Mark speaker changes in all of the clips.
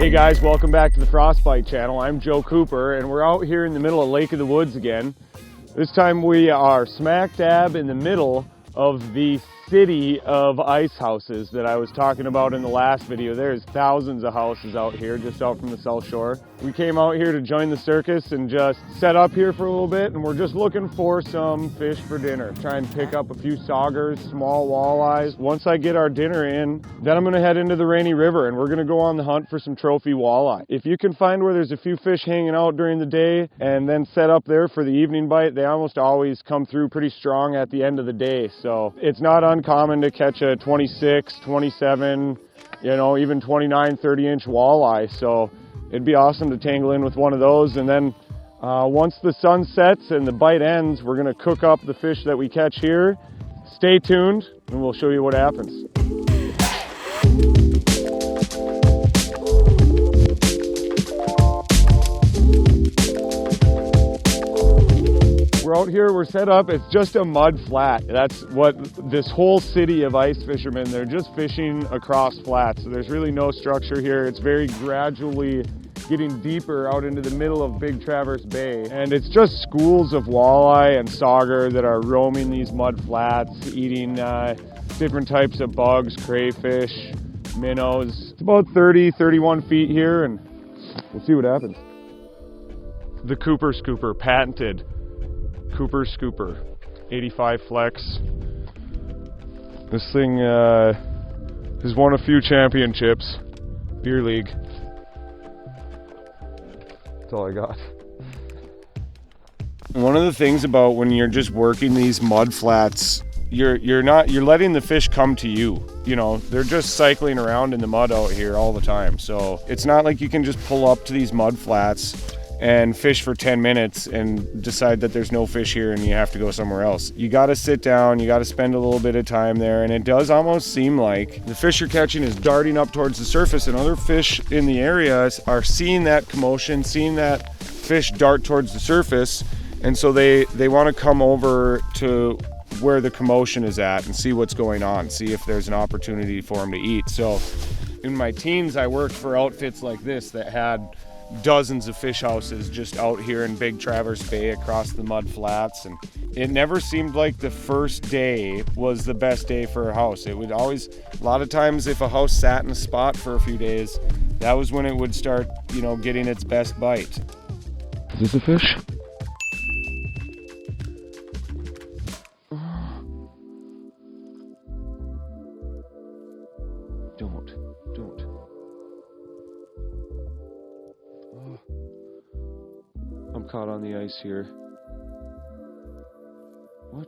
Speaker 1: Hey guys, welcome back to the Frostbite channel. I'm Joe Cooper and we're out here in the middle of Lake of the Woods again. This time we are smack dab in the middle of the city of ice houses that I was talking about in the last video. There's thousands of houses out here just out from the South Shore. We came out here to join the circus and just set up here for a little bit, and we're just looking for some fish for dinner. Try and pick up a few saugers, small walleyes. Once I get our dinner in, then I'm gonna head into the Rainy River and we're gonna go on the hunt for some trophy walleye. If you can find where there's a few fish hanging out during the day and then set up there for the evening bite, they almost always come through pretty strong at the end of the day. So it's not uncommon to catch a 26, 27, you know, even 29, 30-inch walleye. So it'd be awesome to tangle in with one of those. And then once the sun sets and the bite ends, we're gonna cook up the fish that we catch here. Stay tuned and we'll show you what happens. We're out here, we're set up, it's just a mud flat. That's what this whole city of ice fishermen, they're just fishing across flats. So there's really no structure here. It's very gradually getting deeper out into the middle of Big Traverse Bay. And it's just schools of walleye and sauger that are roaming these mud flats, eating different types of bugs, crayfish, minnows. It's about 30, 31 feet here, and we'll see what happens. The Cooper Scooper, patented. Cooper Scooper, 85 flex. This thing has won a few championships, beer league. That's all I got. One of the things about when you're just working these mud flats, you're letting the fish come to you. You know, they're just cycling around in the mud out here all the time. So it's not like you can just pull up to these mud flats and fish for 10 minutes and decide that there's no fish here and you have to go somewhere else. You gotta sit down, you gotta spend a little bit of time there, and it does almost seem like the fish you're catching is darting up towards the surface, and other fish in the area are seeing that commotion, seeing that fish dart towards the surface, and so they wanna come over to where the commotion is at and see what's going on, see if there's an opportunity for them to eat. So in my teens, I worked for outfits like this that had dozens of fish houses just out here in Big Traverse Bay across the mud flats, and it never seemed like the first day was the best day for a house. It would always, a lot of times if a house sat in a spot for a few days, that was when it would start, you know, getting its best bite. Is this a fish? Don't. I'm caught on the ice here. What?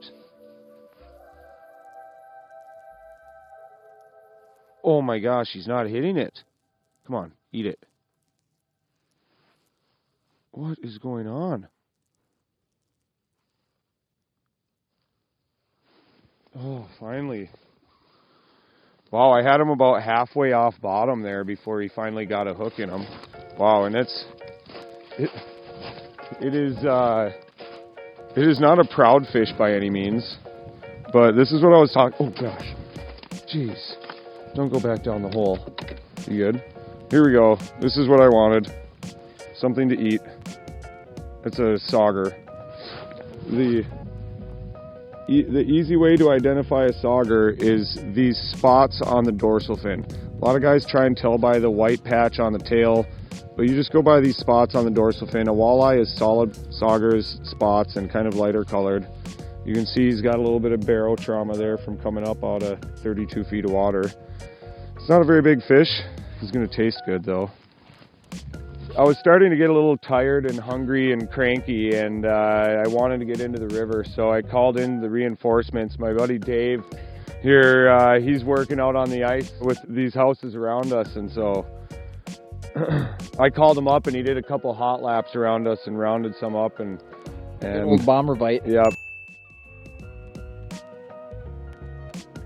Speaker 1: Oh my gosh, he's not hitting it. Come on, eat it. What is going on? Oh, finally. Wow, I had him about halfway off bottom there before he finally got a hook in him. Wow, and it is not a proud fish by any means, but this is what I was talking. Oh gosh, jeez, don't go back down the hole. You good? Here we go. This is what I wanted. Something to eat. It's a sauger. The easy way to identify a sauger is these spots on the dorsal fin. A lot of guys try and tell by the white patch on the tail, but you just go by these spots on the dorsal fin. A walleye is solid saugers, spots, and kind of lighter colored. You can see he's got a little bit of barrow trauma there from coming up out of 32 feet of water. It's not a very big fish. He's gonna taste good though. I was starting to get a little tired and hungry and cranky, and I wanted to get into the river, so I called in the reinforcements. My buddy Dave here, he's working out on the ice with these houses around us, and so I called him up and he did a couple hot laps around us and rounded some up, and
Speaker 2: old bomber bite.
Speaker 1: Yep.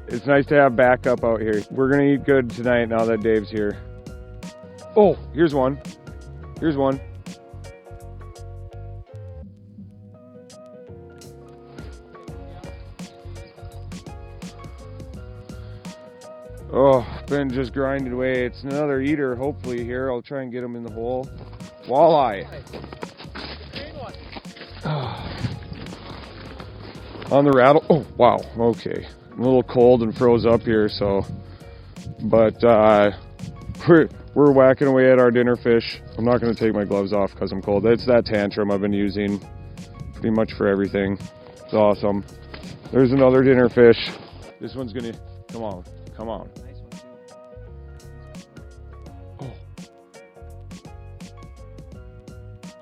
Speaker 1: It's nice to have backup out here. We're gonna eat good tonight now that Dave's here. Oh, here's one. Here's one. Oh, been just grinding away. It's another eater, hopefully, here. I'll try and get him in the hole. Walleye. On the rattle. Oh, wow. Okay. I'm a little cold and froze up here, so. But we're whacking away at our dinner fish. I'm not going to take my gloves off because I'm cold. It's that tantrum I've been using pretty much for everything. It's awesome. There's another dinner fish. This one's going to. Come on. Come on. Oh.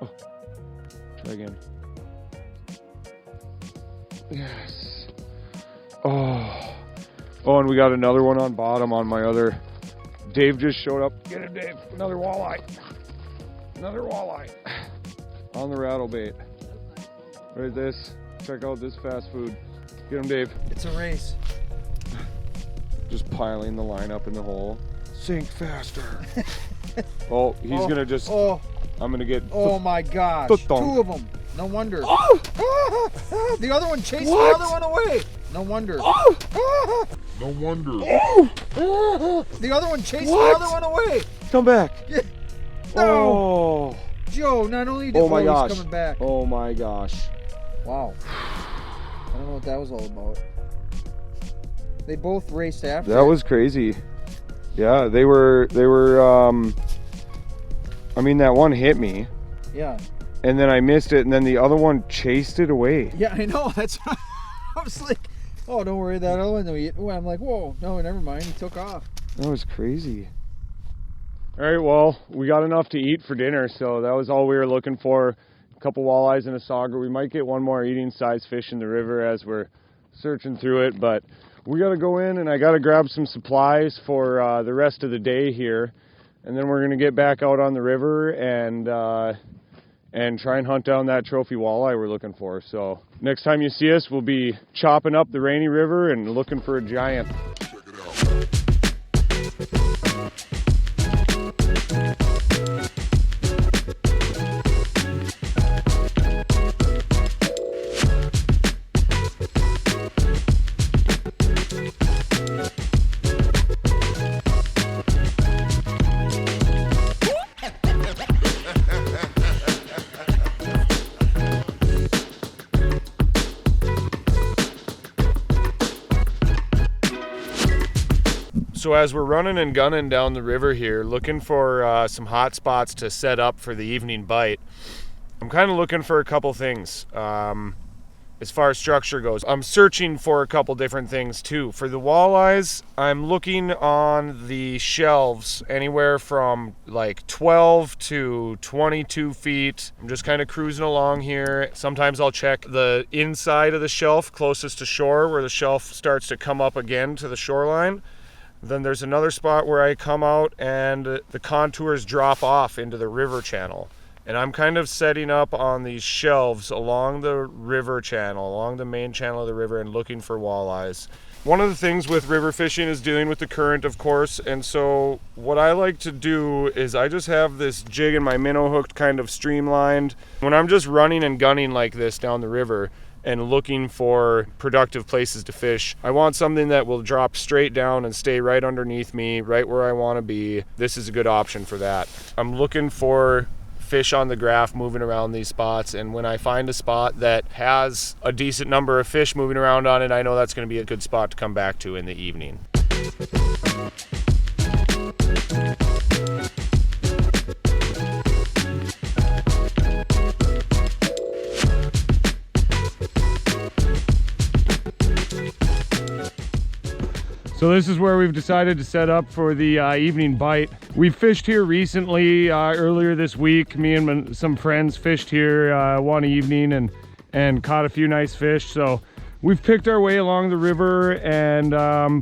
Speaker 1: Oh. Try again. Yes. Oh. Oh, and we got another one on bottom on my other. Dave just showed up. Get him, Dave. Another walleye. Another walleye. On the rattle bait. Right this. Check out this fast food. Get him, Dave.
Speaker 2: It's a race.
Speaker 1: Just piling the line up in the hole. Sink faster. Oh, he's gonna just. Oh. I'm gonna get.
Speaker 2: Oh my gosh. 2 of them. No wonder.
Speaker 1: Oh.
Speaker 2: The other one chased the other one away. No wonder.
Speaker 1: Oh. No wonder. Oh.
Speaker 2: The other one chased the other one away.
Speaker 1: Come back.
Speaker 2: Yeah. No.
Speaker 1: Oh.
Speaker 2: Joe, not only did he's coming back.
Speaker 1: Oh my gosh.
Speaker 2: Wow. I don't know what that was all about. They both raced after.
Speaker 1: That was crazy. Yeah, they were I mean, that one hit me.
Speaker 2: Yeah.
Speaker 1: And then I missed it, and then the other one chased it away.
Speaker 2: Yeah, I know. That's I was like, oh, don't worry, that other one. I'm like, whoa, no, never mind. He took off.
Speaker 1: That was crazy. All right, well, we got enough to eat for dinner, so that was all we were looking for. A couple walleyes and a sauger. We might get one more eating size fish in the river as we're searching through it, but we got to go in, and I got to grab some supplies for the rest of the day here, and then we're going to get back out on the river and try and hunt down that trophy walleye we're looking for. So next time you see us, we'll be chopping up the Rainy River and looking for a giant. Check it out. So as we're running and gunning down the river here, looking for some hot spots to set up for the evening bite, I'm kind of looking for a couple things as far as structure goes. I'm searching for a couple different things too. For the walleyes, I'm looking on the shelves anywhere from like 12 to 22 feet. I'm just kind of cruising along here. Sometimes I'll check the inside of the shelf closest to shore where the shelf starts to come up again to the shoreline. Then there's another spot where I come out and the contours drop off into the river channel. And I'm kind of setting up on these shelves along the river channel, along the main channel of the river, and looking for walleyes. One of the things with river fishing is dealing with the current, of course. And so what I like to do is I just have this jig and my minnow hooked kind of streamlined. When I'm just running and gunning like this down the river and looking for productive places to fish, I want something that will drop straight down and stay right underneath me, right where I want to be. This is a good option for that. I'm looking for fish on the graph moving around these spots, and when I find a spot that has a decent number of fish moving around on it, I know that's going to be a good spot to come back to in the evening. So this is where we've decided to set up for the evening bite. We fished here recently, earlier this week. Me and some friends fished here one evening and caught a few nice fish. So we've picked our way along the river and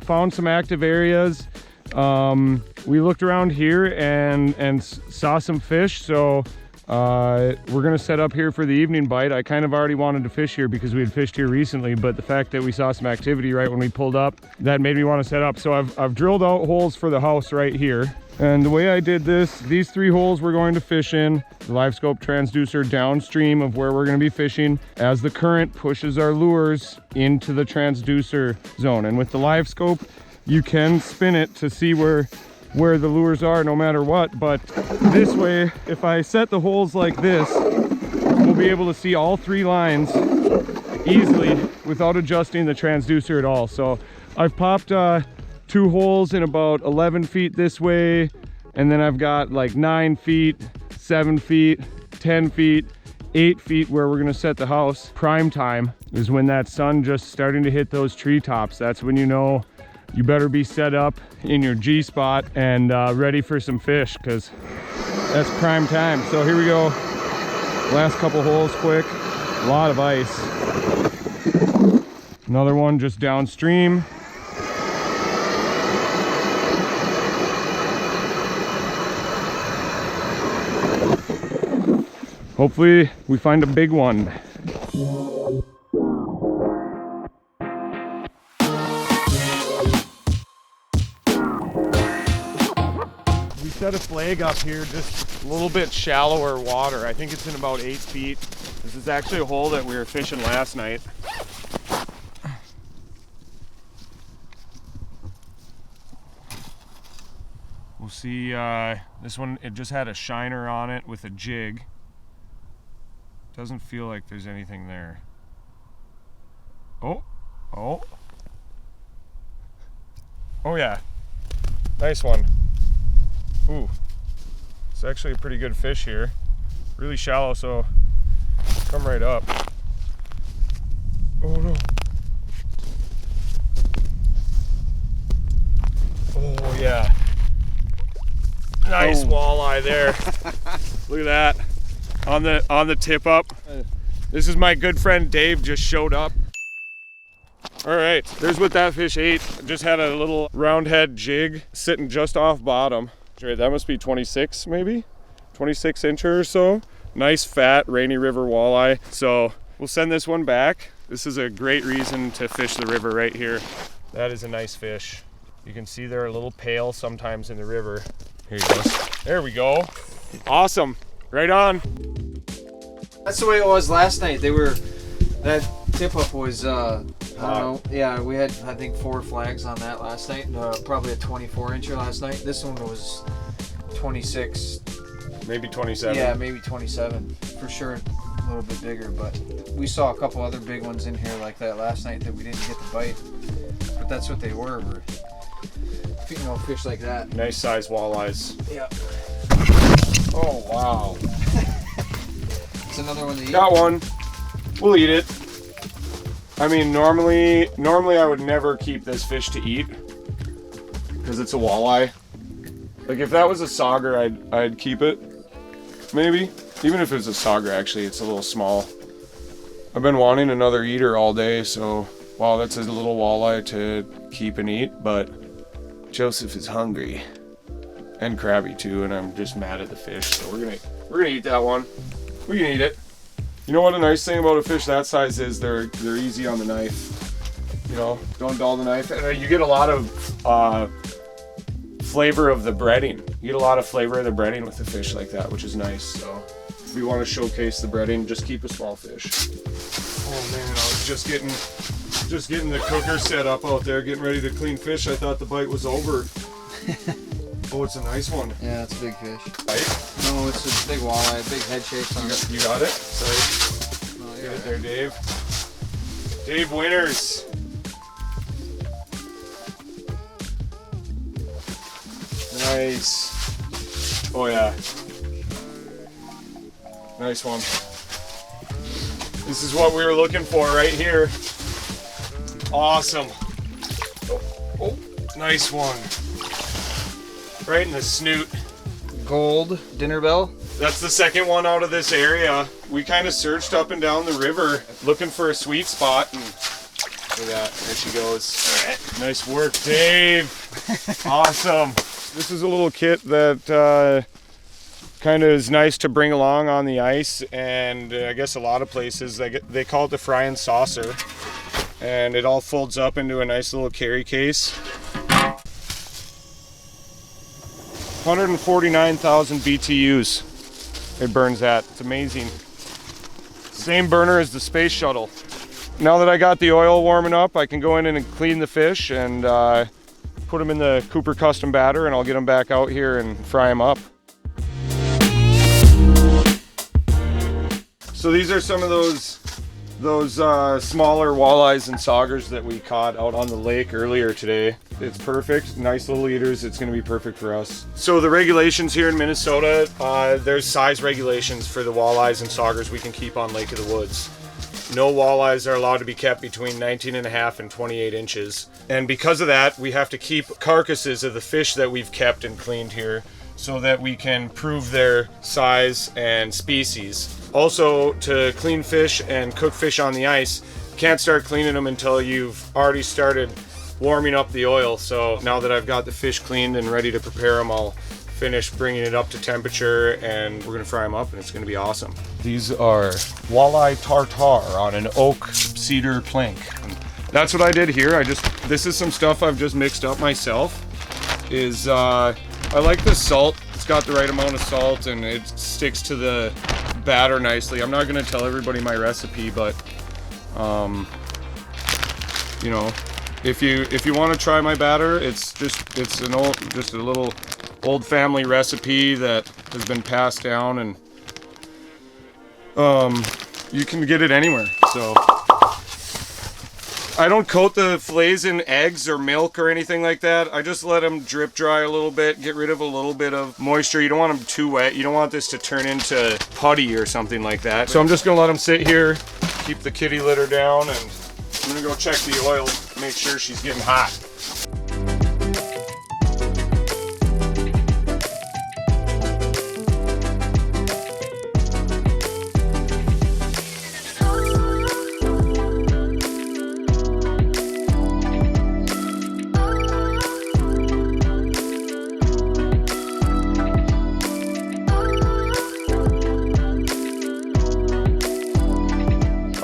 Speaker 1: found some active areas. We looked around here and saw some fish. So we're gonna set up here for the evening bite. I kind of already wanted to fish here because we had fished here recently, but the fact that we saw some activity right when we pulled up, that made me want to set up. So I've drilled out holes for the house right here. And the way I did this, these 3 holes we're going to fish in, the live scope transducer downstream of where we're going to be fishing as the current pushes our lures into the transducer zone. And with the live scope, you can spin it to see where the lures are no matter what. But this way, if I set the holes like this, we'll be able to see all 3 lines easily without adjusting the transducer at all. So I've popped 2 holes in about 11 feet this way, and then I've got like 9 feet, 7 feet, 10 feet, 8 feet where we're gonna set the house. Prime time is when that sun just starting to hit those treetops. That's when you know you better be set up in your G spot and ready for some fish, because that's prime time. So here we go. Last couple holes quick. A lot of ice. Another one just downstream. Hopefully we find a big one. We set a flag up here, just a little bit shallower water. I think it's in about 8 feet. This is actually a hole that we were fishing last night. We'll see, this one, it just had a shiner on it with a jig. Doesn't feel like there's anything there. Oh, yeah, nice one. Ooh, it's actually a pretty good fish here. Really shallow, so come right up. Oh no. Oh yeah. Nice walleye there. Look at that. On the tip up. This is my good friend Dave, just showed up. All right, there's what that fish ate. Just had a little round head jig sitting just off bottom. Right, that must be 26 maybe? 26 incher or so. Nice fat Rainy River walleye. So we'll send this one back. This is a great reason to fish the river right here. That is a nice fish. You can see they're a little pale sometimes in the river. Here he goes. There we go. Awesome. Right on.
Speaker 2: That's the way it was last night. That tip up was, I don't know. Yeah, we had, I think, 4 flags on that last night. Probably a 24 incher last night. This one was 26.
Speaker 1: Maybe 27.
Speaker 2: Yeah, maybe 27. For sure, a little bit bigger. But we saw a couple other big ones in here like that last night that we didn't get to bite. But that's what they were. You know, fish like that.
Speaker 1: Nice size walleyes.
Speaker 2: Yeah.
Speaker 1: Oh, wow.
Speaker 2: It's another one to eat.
Speaker 1: Got one. We'll eat it. I mean, normally I would never keep this fish to eat because it's a walleye. Like if that was a sauger, I'd keep it. Maybe. Even if it was a sauger, actually, it's a little small. I've been wanting another eater all day, so wow, that's a little walleye to keep and eat, but Joseph is hungry. And crabby too, and I'm just mad at the fish, so we're gonna eat that one. We can eat it. You know what a nice thing about a fish that size is? They're easy on the knife. You know, don't dull the knife, and you get a lot of flavor of the breading. You get a lot of flavor of the breading with a fish like that, which is nice. So if we want to showcase the breading, just keep a small fish. Oh man, I was just getting the cooker set up out there, getting ready to clean fish. I thought the bite was over. Oh, it's a nice one.
Speaker 2: Yeah, it's a big fish.
Speaker 1: Right?
Speaker 2: No, it's a big walleye, big head shapes on it.
Speaker 1: You got it? Sorry.
Speaker 2: Oh,
Speaker 1: Get it there, Dave. Dave Winters. Nice. Oh yeah. Nice one. This is what we were looking for right here. Awesome. Oh, nice one. Right in the snoot.
Speaker 2: Gold dinner bell.
Speaker 1: That's the second one out of this area. We kind of searched up and down the river looking for a sweet spot, and look at that. There she goes. Nice work, Dave. Awesome. This is a little kit that kind of is nice to bring along on the ice, and I guess a lot of places they call it the FRYIN saucer, and it all folds up into a nice little carry case. 149,000 BTUs it burns at. It's amazing. Same burner as the space shuttle. Now that I got the oil warming up, I can go in and clean the fish and put them in the Cooper custom batter, and I'll get them back out here and fry them up. So these are some of those smaller walleyes and saugers that we caught out on the lake earlier today. It's perfect, nice little eaters. It's gonna be perfect for us. So the regulations here in Minnesota, there's size regulations for the walleyes and saugers we can keep on Lake of the Woods. No walleyes are allowed to be kept between 19.5 and 28 inches. And because of that, we have to keep carcasses of the fish that we've kept and cleaned here so that we can prove their size and species. Also, to clean fish and cook fish on the ice, you can't start cleaning them until you've already started warming up the oil. So now that I've got the fish cleaned and ready to prepare them, I'll finish bringing it up to temperature, and we're gonna fry them up, and it's gonna be awesome. These are walleye tartare on an oak cedar plank. And that's what I did here. This is some stuff I've just mixed up myself. I like the salt. It's got the right amount of salt, and it sticks to the batter nicely. I'm not gonna tell everybody my recipe, but you know, if you want to try my batter, it's a little old family recipe that has been passed down, and you can get it anywhere. So I don't coat the fillets in eggs or milk or anything like that. I just let them drip dry a little bit, get rid of a little bit of moisture. You don't want them too wet. You don't want this to turn into putty or something like that. So I'm just gonna let them sit here, keep the kitty litter down, and I'm gonna go check the oil, make sure she's getting hot.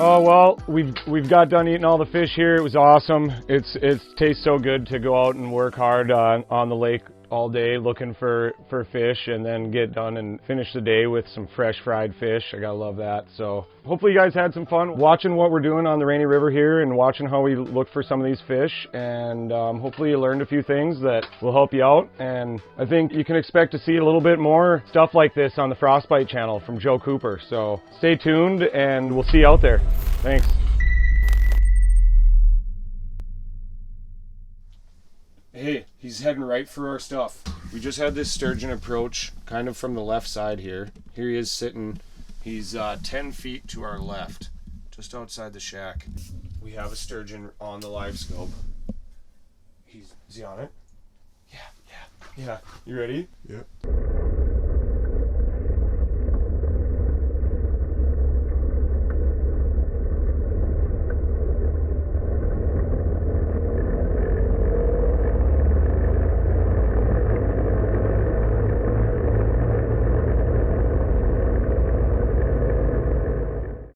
Speaker 1: Oh well, we've got done eating all the fish here. It was awesome. It tastes so good to go out and work hard on the lake all day looking for fish, and then get done and finish the day with some fresh fried fish. I gotta love that. So hopefully you guys had some fun watching what we're doing on the Rainy River here and watching how we look for some of these fish, and hopefully you learned a few things that will help you out. And I think you can expect to see a little bit more stuff like this on the Frostbite channel from Joe Cooper. So stay tuned, and we'll see you out there. Thanks. Hey, he's heading right for our stuff. We just had this sturgeon approach kind of from the left side here. Here he is sitting. He's 10 feet to our left, just outside the shack. We have a sturgeon on the live scope. Is he on it? Yeah. You ready?
Speaker 3: Yeah.